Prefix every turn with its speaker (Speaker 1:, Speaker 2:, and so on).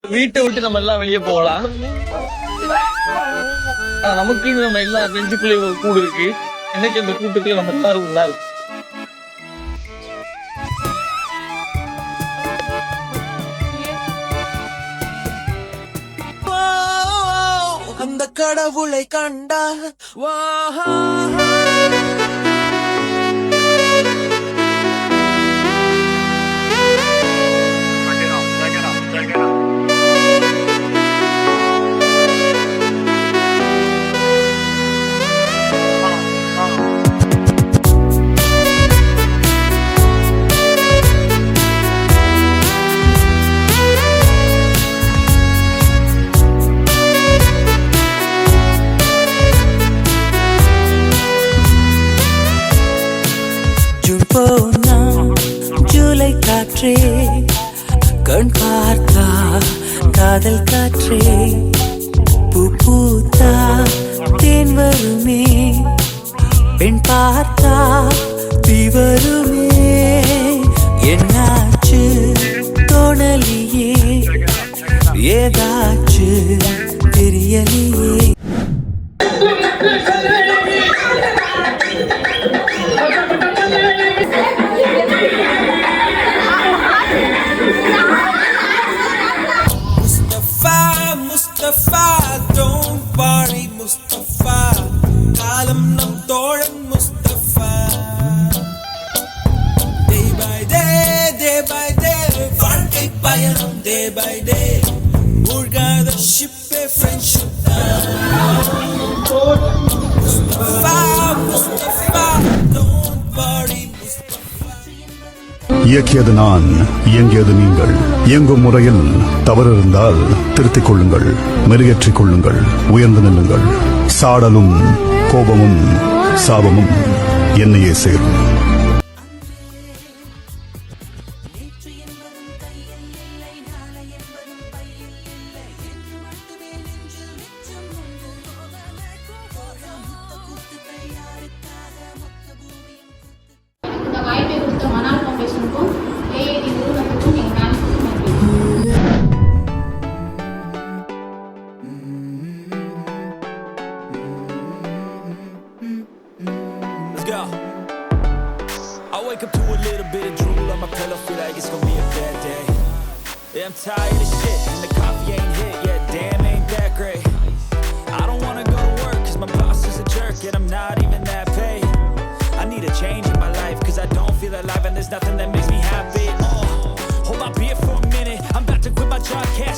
Speaker 1: வீட்டை விட்டு நம்ம எல்லாம் வெளியே போகலாம். நமக்கு நம்ம எல்லா பெஞ்சுக்குள்ளேயும் ஒரு கூடு இருக்கு. எனக்கு அந்த கூட்டுக்குள்ள நம்ம எல்லாரும் நல்லா இருக்கும்.
Speaker 2: அந்த கடவுளை கண்டா ஜூலை காற்றே கண் பார்த்தா காதல் காற்றே பூ பூத்தா தேன் வருமே பெண் பார்த்தா தீ வருமே என்னாச்சு தோணலியே ஏதாச்சு தெரியலையே. Mustafa, don't worry Mustafa, காலம் நம் தோழன் Mustafa. Day by day வாழ்க்கை பயணம் day by day, மூழ்காத ஷிப்பே friendship Mustafa, don't worry Mustafa.
Speaker 3: இயக்கியது நான், இயங்கியது நீங்கள். இயங்கும் முறையில் தவறு இருந்தால் திருத்திக் கொள்ளுங்கள், மெருகேற்றிக் கொள்ளுங்கள், உயர்ந்து நில்லுங்கள். சாடலும் கோபமும் சாபமும் என்னையே சேரும்.
Speaker 4: இந்த வாய்ப்பை கொடுத்த மனால் ஃபவுண்டேஷனுக்கும் ஏஐடி நிறுவனத்துக்கும் எங்கள் மேனேஜருக்கும் நன்றி.
Speaker 2: Let's go. I wake up to a little bit of drool on my pillow, feel like it's gonna be a bad day. Yeah, I'm tired of shit and the coffee ain't hit yet, damn ain't that great. I don't wanna go to work cause my boss is a jerk and I'm not even that paid. I need a change in my life cause I don't feel alive and there's nothing that makes me happy. Hold my beer for a minute, I'm about to quit my job, cash